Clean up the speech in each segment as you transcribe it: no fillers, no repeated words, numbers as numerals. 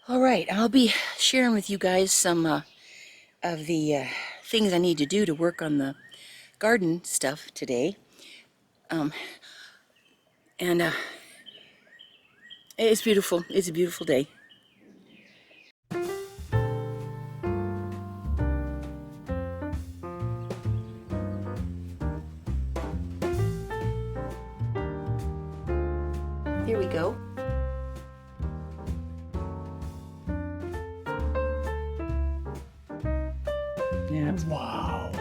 All right, I'll be sharing with you guys some of the things I need to do to work on the garden stuff today. Um, and it's beautiful. It's a beautiful day. Here we go. Yeah. Wow.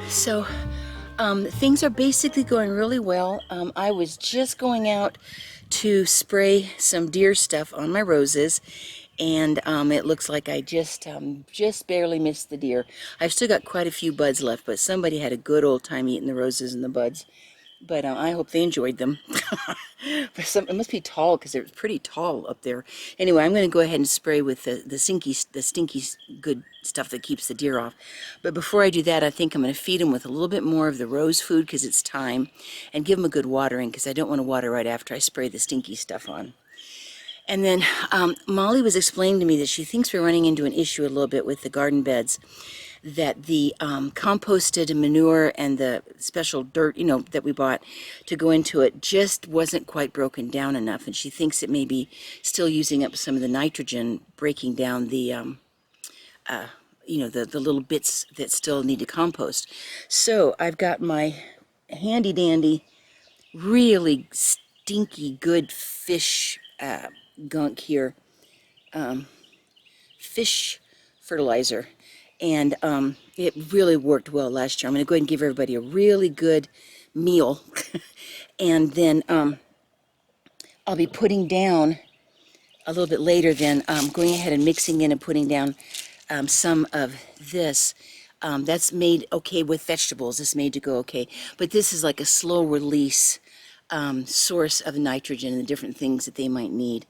So things are basically going really well. I was just going out to spray some deer stuff on my roses, and it looks like I just barely missed the deer. I've still got quite a few buds left, but somebody had a good old time eating the roses and the buds. But I hope they enjoyed them. It must be tall because they're pretty tall up there. Anyway, I'm going to go ahead and spray with the stinky good stuff that keeps the deer off. But before I do that, I think I'm going to feed them with a little bit more of the rose food because it's time, and give them a good watering because I don't want to water right after I spray the stinky stuff on. And then Molly was explaining to me that she thinks we're running into an issue a little bit with the garden beds, that the composted manure and the special dirt, that we bought to go into it just wasn't quite broken down enough. And she thinks it may be still using up some of the nitrogen, breaking down the, the little bits that still need to compost. So I've got my handy dandy, really stinky good fish gunk here, fish fertilizer, and it really worked well last year. I'm going to go ahead and give everybody a really good meal, and then I'll be putting down a little bit later, then going ahead and mixing in and putting down some of this. That's made okay with vegetables. It's made to go okay, but this is like a slow release source of nitrogen and the different things that they might need,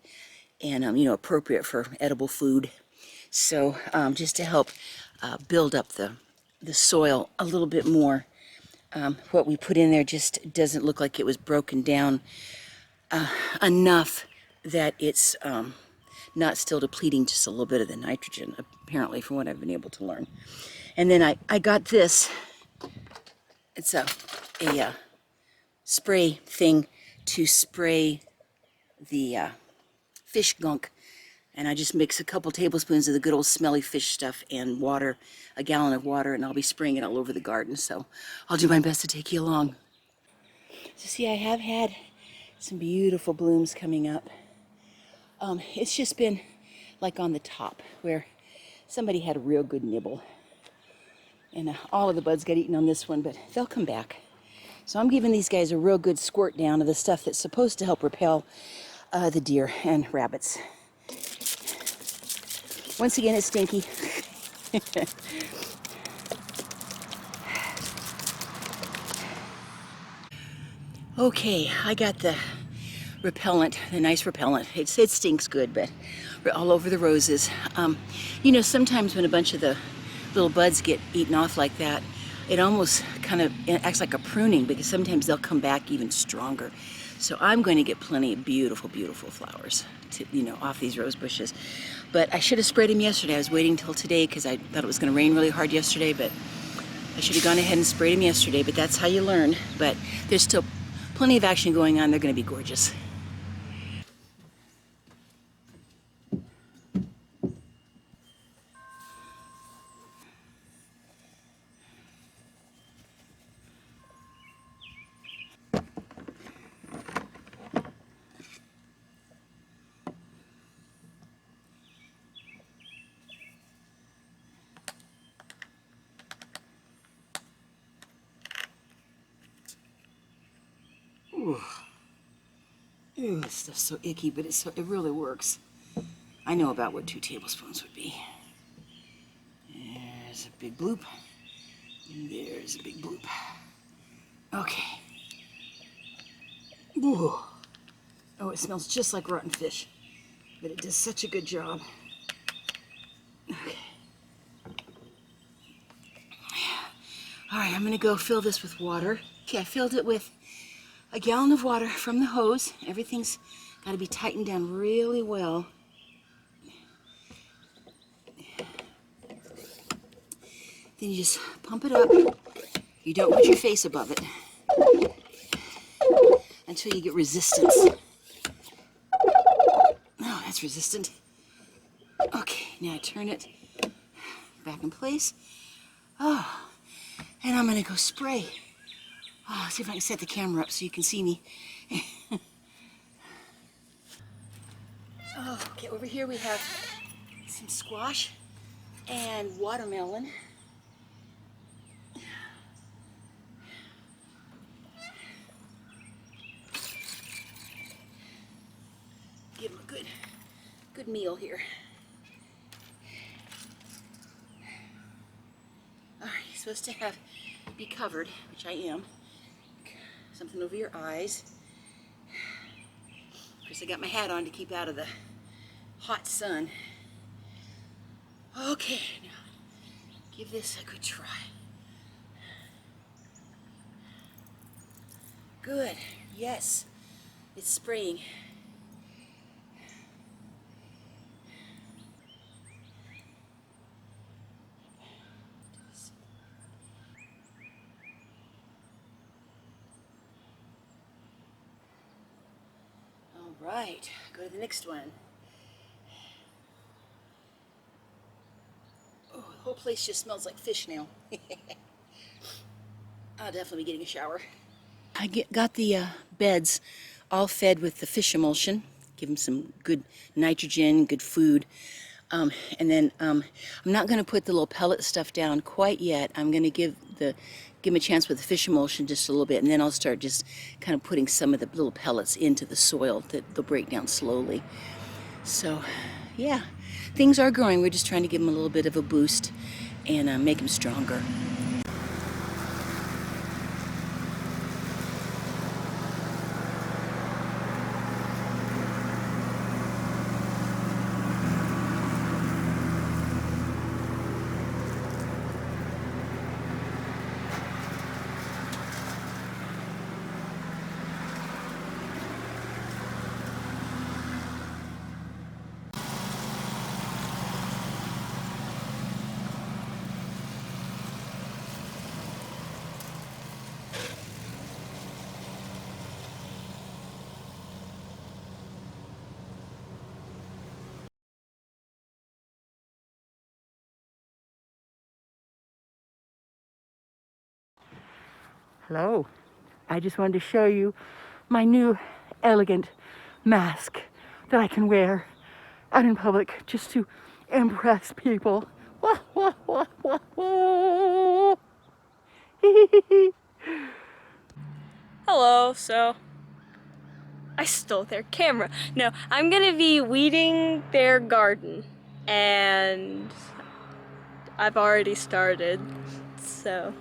and appropriate for edible food. So just to help build up the soil a little bit more. What we put in there just doesn't look like it was broken down enough that it's not still depleting just a little bit of the nitrogen, apparently, from what I've been able to learn. And then I got this. It's a spray thing to spray the fish gunk. And I just mix a couple tablespoons of the good old smelly fish stuff and water, a gallon of water, and I'll be spraying it all over the garden. So I'll do my best to take you along. So see, I have had some beautiful blooms coming up. It's just been like on the top where somebody had a real good nibble. And all of the buds got eaten on this one, but they'll come back. So I'm giving these guys a real good squirt down of the stuff that's supposed to help repel the deer and rabbits. Once again, it's stinky. Okay, I got the repellent, the nice repellent. It stinks good, but all over the roses. Sometimes when a bunch of the little buds get eaten off like that, it almost kind of acts like a pruning, because sometimes they'll come back even stronger. So I'm going to get plenty of beautiful, beautiful flowers off these rose bushes. But I should have sprayed them yesterday. I was waiting till today because I thought it was going to rain really hard yesterday, but I should have gone ahead and sprayed them yesterday, but that's how you learn. But there's still plenty of action going on. They're going to be gorgeous. Ooh. Ooh, this stuff's so icky, but it really works. I know about what 2 tablespoons would be. There's a big bloop. And there's a big bloop. Okay. Ooh. Oh, it smells just like rotten fish, but it does such a good job. Okay. All right, I'm gonna go fill this with water. Okay, I filled it with a gallon of water from the hose. Everything's got to be tightened down really well. Then you just pump it up. You don't put your face above it until you get resistance. Oh, that's resistant. Okay, now I turn it back in place. Oh, and I'm gonna go spray. Oh, see if I can set the camera up so you can see me. Oh, okay, over here we have some squash and watermelon. Give them a good meal here. All right, you're supposed to be covered, which I am. Something over your eyes. Of course, I got my hat on to keep out of the hot sun. Okay, now give this a good try. Good, yes, it's spraying. All right, go to the next one. Oh, the whole place just smells like fish now. I'll definitely be getting a shower. I got the beds all fed with the fish emulsion. Give them some good nitrogen, good food. And then I'm not going to put the little pellet stuff down quite yet. I'm going to give them a chance with the fish emulsion just a little bit, and then I'll start just kind of putting some of the little pellets into the soil that they'll break down slowly. So, yeah, things are growing. We're just trying to give them a little bit of a boost and make them stronger. Hello. I just wanted to show you my new elegant mask that I can wear out in public just to impress people. Hello, so I stole their camera. No, I'm gonna be weeding their garden, and I've already started, so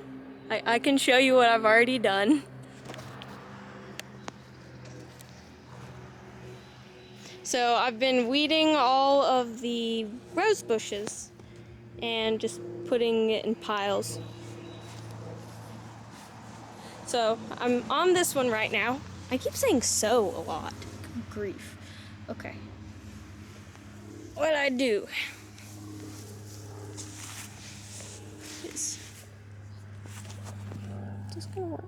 I can show you what I've already done. So I've been weeding all of the rose bushes and just putting it in piles. So I'm on this one right now. I keep saying so a lot. Good grief. Okay. What I do is just gonna work.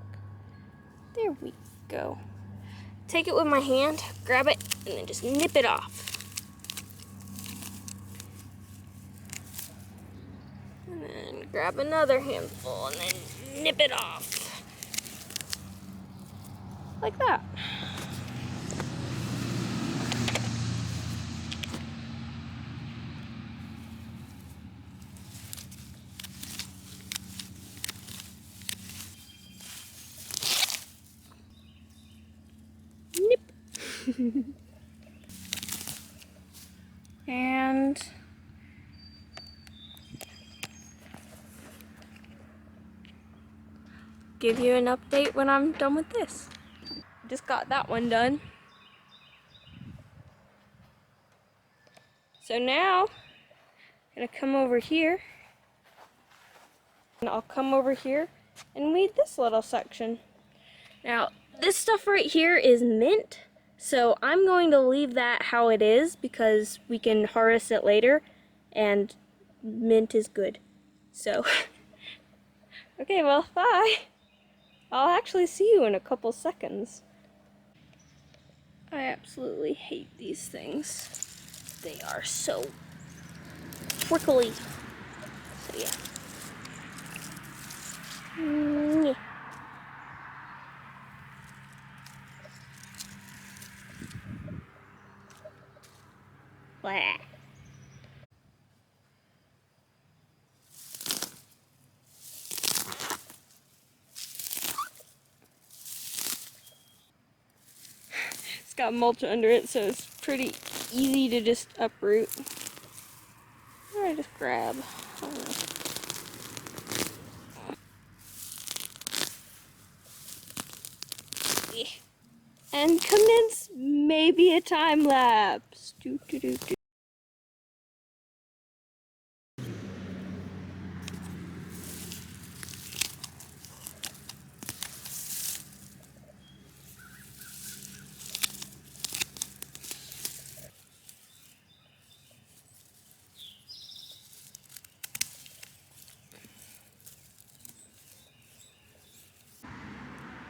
There we go. Take it with my hand, grab it, and then just nip it off. And then grab another handful and then nip it off. Like that. Nip. And give you an update when I'm done with this. just got that one done. So now, I'm gonna come over here. And I'll come over here and weed this little section. Now, this stuff right here is mint, so I'm going to leave that how it is because we can harvest it later, and mint is good. So, okay, well, bye. I'll actually see you in a couple seconds. I absolutely hate these things. They are so prickly. So, yeah. Yeah. Blah. It's got mulch under it, so it's pretty easy to just uproot. Or I just grab. I don't know. And commence maybe a time lapse. Doo, doo, doo, doo.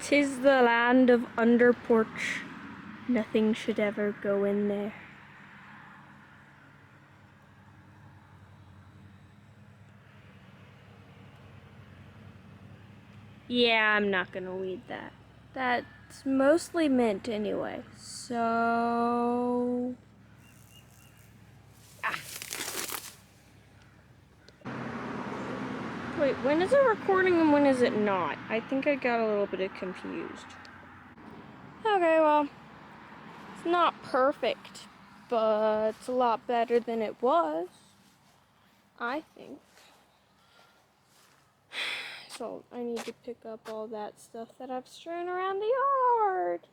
'Tis the land of under porch. Nothing should ever go in there. Yeah, I'm not gonna weed that. That's mostly mint anyway, so... Ah. Wait, when is it recording and when is it not? I think I got a little bit confused. Okay, well, it's not perfect, but it's a lot better than it was, I think. So I need to pick up all that stuff that I've strewn around the yard.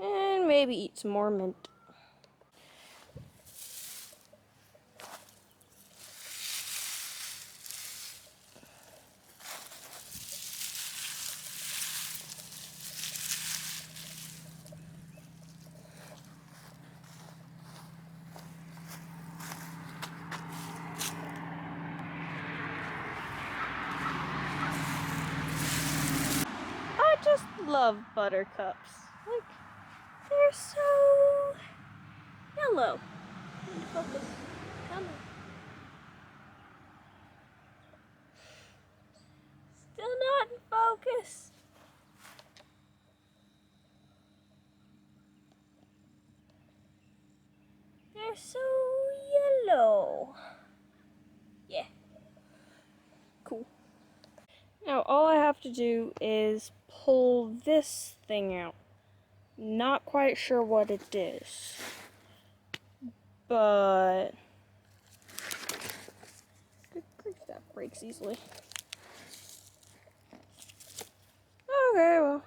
Yay! And maybe eat some more mint. I just love buttercups. Like, they're so yellow. Focus. Come on. Still not in focus. They're so yellow. Yeah. Cool. Now all I have to do is pull this thing out. Not quite sure what it is, but good grief, that breaks easily. Okay, well.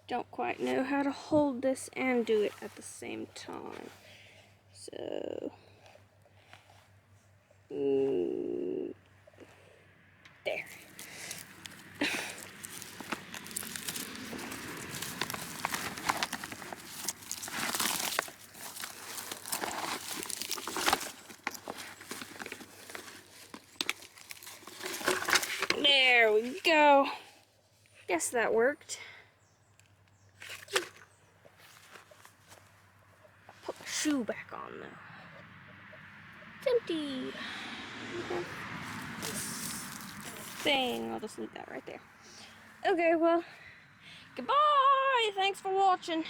Don't quite know how to hold this and do it at the same time. So, there. There we go. Guess that worked. Put my shoe back on though. It's empty. Thing. I'll just leave that right there. Okay, well, goodbye. Thanks for watching.